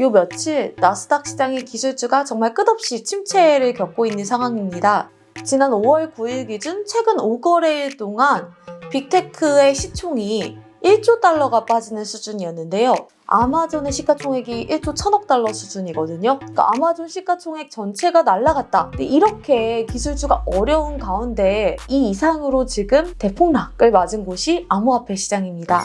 요 며칠 나스닥 시장의 기술주가 정말 끝없이 침체를 겪고 있는 상황입니다. 지난 5월 9일 기준 최근 5거래일 동안 빅테크의 시총이 1조 달러가 빠지는 수준이었는데요. 아마존의 시가총액이 1조 1000억 달러 수준이거든요. 그러니까 아마존 시가총액 전체가 날아갔다. 근데 이렇게 기술주가 어려운 가운데 이 이상으로 지금 대폭락을 맞은 곳이 암호화폐 시장입니다.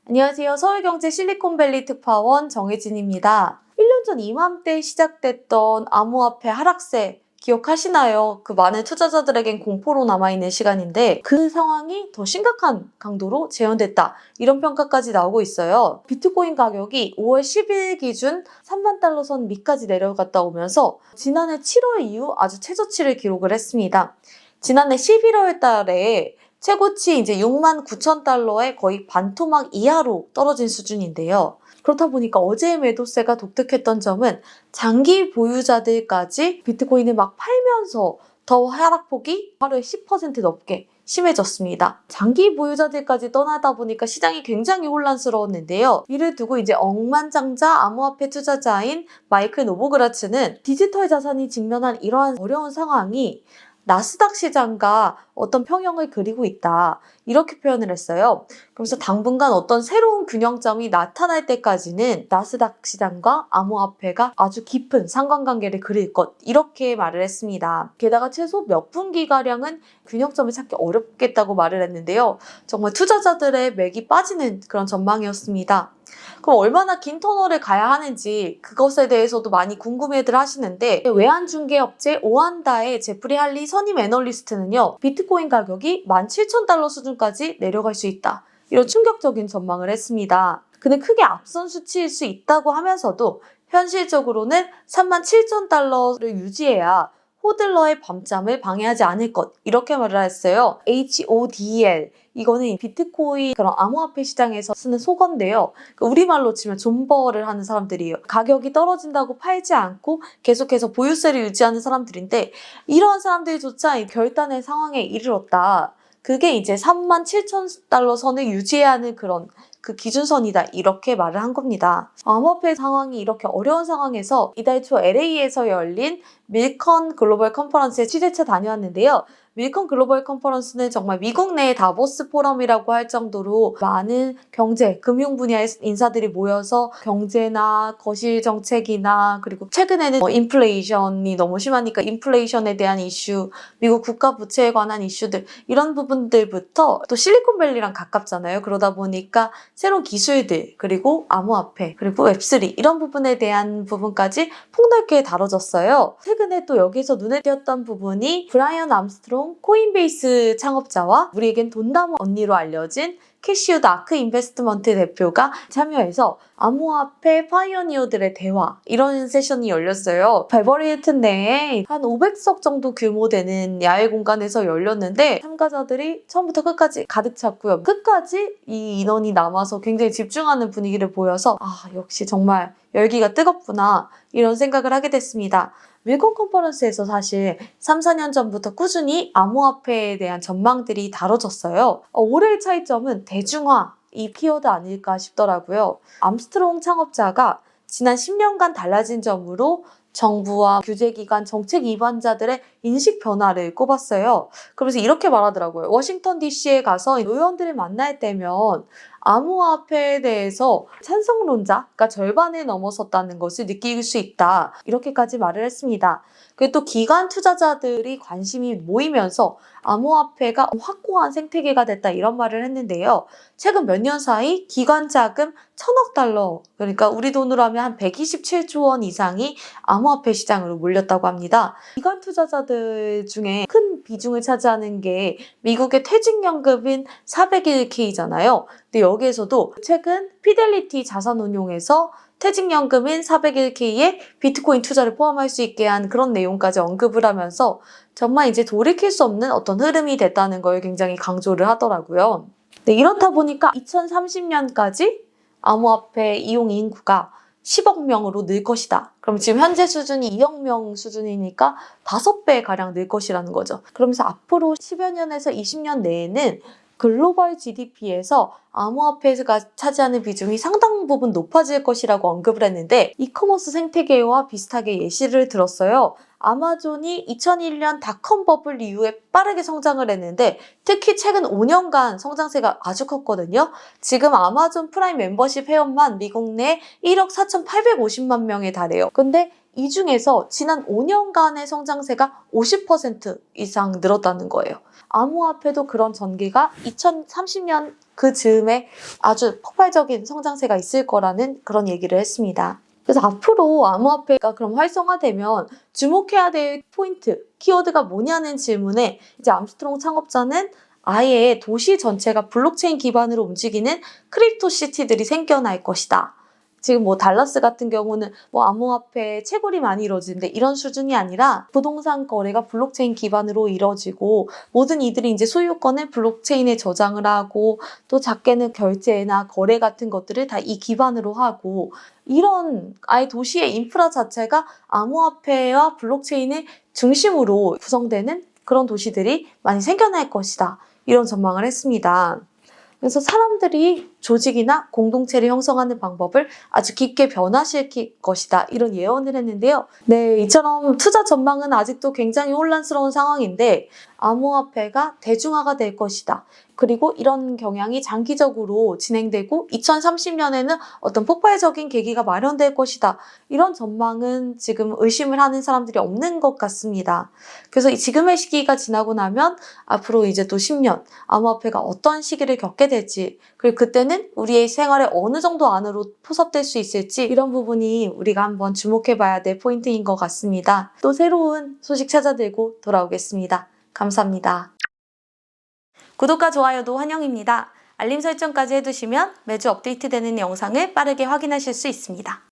안녕하세요. 서울경제 실리콘밸리 특파원 정혜진입니다. 1년 전 이맘때 시작됐던 암호화폐 하락세 기억하시나요? 그 많은 투자자들에겐 공포로 남아있는 시간인데 그 상황이 더 심각한 강도로 재현됐다. 이런 평가까지 나오고 있어요. 비트코인 가격이 5월 10일 기준 3만 달러 선 밑까지 내려갔다 오면서 지난해 7월 이후 아주 최저치를 기록을 했습니다. 지난해 11월 달에 최고치 이제 6만 9천 달러에 거의 반토막 이하로 떨어진 수준인데요. 그렇다 보니까 어제의 매도세가 독특했던 점은 장기 보유자들까지 비트코인을 막 팔면서 더 하락폭이 하루에 10% 넘게 심해졌습니다. 장기 보유자들까지 떠나다 보니까 시장이 굉장히 혼란스러웠는데요. 이를 두고 이제 억만장자 암호화폐 투자자인 마이클 노보그라츠는 디지털 자산이 직면한 이러한 어려운 상황이 나스닥 시장과 어떤 평형을 그리고 있다. 이렇게 표현을 했어요. 그러면서 당분간 어떤 새로운 균형점이 나타날 때까지는 나스닥 시장과 암호화폐가 아주 깊은 상관관계를 그릴 것. 이렇게 말을 했습니다. 게다가 최소 몇 분기가량은 균형점을 찾기 어렵겠다고 말을 했는데요. 정말 투자자들의 맥이 빠지는 그런 전망이었습니다. 그럼 얼마나 긴 터널을 가야 하는지 그것에 대해서도 많이 궁금해들 하시는데 외환중개업체 오한다의 제프리 할리 선임 애널리스트는요. 비트코인 가격이 17,000달러 수준까지 내려갈 수 있다. 이런 충격적인 전망을 했습니다. 근데 크게 앞선 수치일 수 있다고 하면서도 현실적으로는 37,000달러를 유지해야 호들러의 밤잠을 방해하지 않을 것 이렇게 말을 했어요. HODL 이거는 비트코인 그런 암호화폐 시장에서 쓰는 속어인데요. 우리말로 치면 존버를 하는 사람들이에요. 가격이 떨어진다고 팔지 않고 계속해서 보유세를 유지하는 사람들인데 이러한 사람들조차 결단의 상황에 이르렀다. 그게 이제 37,000달러 선을 유지해야 하는 그런 그 기준선이다. 이렇게 말을 한 겁니다. 암호화폐 상황이 이렇게 어려운 상황에서 이달 초 LA에서 열린 밀컨 글로벌 컨퍼런스에 취재차 다녀왔는데요. 밀컨 글로벌 컨퍼런스는 정말 미국 내 다보스 포럼이라고 할 정도로 많은 경제, 금융 분야의 인사들이 모여서 경제나 거실 정책이나 그리고 최근에는 인플레이션이 너무 심하니까 인플레이션에 대한 이슈, 미국 국가 부채에 관한 이슈들 이런 부분들부터 또 실리콘밸리랑 가깝잖아요. 그러다 보니까 새로운 기술들 그리고 암호화폐 그리고 웹3 이런 부분에 대한 부분까지 폭넓게 다뤄졌어요. 최근에 또 여기서 눈에 띄었던 부분이 브라이언 암스트롱 코인베이스 창업자와 우리에겐 돈담 언니로 알려진 캐시우드 아크 인베스트먼트 대표가 참여해서 암호화폐 파이오니어들의 대화 이런 세션이 열렸어요. 베버리 힐튼 내에 한 500석 정도 규모 되는 야외 공간에서 열렸는데 참가자들이 처음부터 끝까지 가득 찼고요. 끝까지 이 인원이 남아서 굉장히 집중하는 분위기를 보여서 역시 정말 열기가 뜨겁구나 이런 생각을 하게 됐습니다. 밀컨 컨퍼런스에서 사실 3, 4년 전부터 꾸준히 암호화폐에 대한 전망들이 다뤄졌어요. 올해의 차이점은 대중화 이 키워드 아닐까 싶더라고요. 암스트롱 창업자가 지난 10년간 달라진 점으로 정부와 규제기관, 정책 위반자들의 인식 변화를 꼽았어요. 그래서 이렇게 말하더라고요. 워싱턴 DC에 가서 의원들을 만날 때면 암호화폐에 대해서 찬성론자가 절반을 넘어섰다는 것을 느낄 수 있다. 이렇게까지 말을 했습니다. 그리고 또 기관 투자자들이 관심이 모이면서 암호화폐가 확고한 생태계가 됐다 이런 말을 했는데요. 최근 몇 년 사이 기관 자금 1,000억 달러 그러니까 우리 돈으로 하면 한 127조 원 이상이 암호화폐 시장으로 몰렸다고 합니다. 기관 투자자들 중에 큰 비중을 차지하는 게 미국의 퇴직연금인 401k잖아요. 근데 여기에서도 최근 피델리티 자산운용에서 퇴직연금인 401k에 비트코인 투자를 포함할 수 있게 한 그런 내용까지 언급을 하면서 정말 이제 돌이킬 수 없는 어떤 흐름이 됐다는 걸 굉장히 강조를 하더라고요. 네, 이렇다 보니까 2030년까지 암호화폐 이용 인구가 10억 명으로 늘 것이다. 그럼 지금 현재 수준이 2억 명 수준이니까 5배 가량 늘 것이라는 거죠. 그러면서 앞으로 10여 년에서 20년 내에는 글로벌 GDP에서 암호화폐가 차지하는 비중이 상당 부분 높아질 것이라고 언급을 했는데 이커머스 생태계와 비슷하게 예시를 들었어요. 아마존이 2001년 닷컴 버블 이후에 빠르게 성장을 했는데 특히 최근 5년간 성장세가 아주 컸거든요. 지금 아마존 프라임 멤버십 회원만 미국 내 1억 4,850만 명에 달해요. 근데 이 중에서 지난 5년간의 성장세가 50% 이상 늘었다는 거예요. 암호화폐도 그런 전기가 2030년 그 즈음에 아주 폭발적인 성장세가 있을 거라는 그런 얘기를 했습니다. 그래서 앞으로 암호화폐가 그럼 활성화되면 주목해야 될 포인트, 키워드가 뭐냐는 질문에 이제 암스트롱 창업자는 아예 도시 전체가 블록체인 기반으로 움직이는 크립토 시티들이 생겨날 것이다. 지금 뭐 달라스 같은 경우는 뭐 암호화폐 채굴이 많이 이루어지는데 이런 수준이 아니라 부동산 거래가 블록체인 기반으로 이루어지고 모든 이들이 이제 소유권을 블록체인에 저장을 하고 또 작게는 결제나 거래 같은 것들을 다 이 기반으로 하고 이런 아예 도시의 인프라 자체가 암호화폐와 블록체인의 중심으로 구성되는 그런 도시들이 많이 생겨날 것이다. 이런 전망을 했습니다. 그래서 사람들이 조직이나 공동체를 형성하는 방법을 아주 깊게 변화시킬 것이다. 이런 예언을 했는데요. 네, 이처럼 투자 전망은 아직도 굉장히 혼란스러운 상황인데 암호화폐가 대중화가 될 것이다. 그리고 이런 경향이 장기적으로 진행되고 2030년에는 어떤 폭발적인 계기가 마련될 것이다. 이런 전망은 지금 의심을 하는 사람들이 없는 것 같습니다. 그래서 지금의 시기가 지나고 나면 앞으로 이제 또 10년 암호화폐가 어떤 시기를 겪게 될지 그리고 그때는 우리의 생활에 어느 정도 안으로 포섭될 수 있을지 이런 부분이 우리가 한번 주목해봐야 될 포인트인 것 같습니다. 또 새로운 소식 찾아들고 돌아오겠습니다. 감사합니다. 구독과 좋아요도 환영입니다. 알림 설정까지 해두시면 매주 업데이트되는 영상을 빠르게 확인하실 수 있습니다.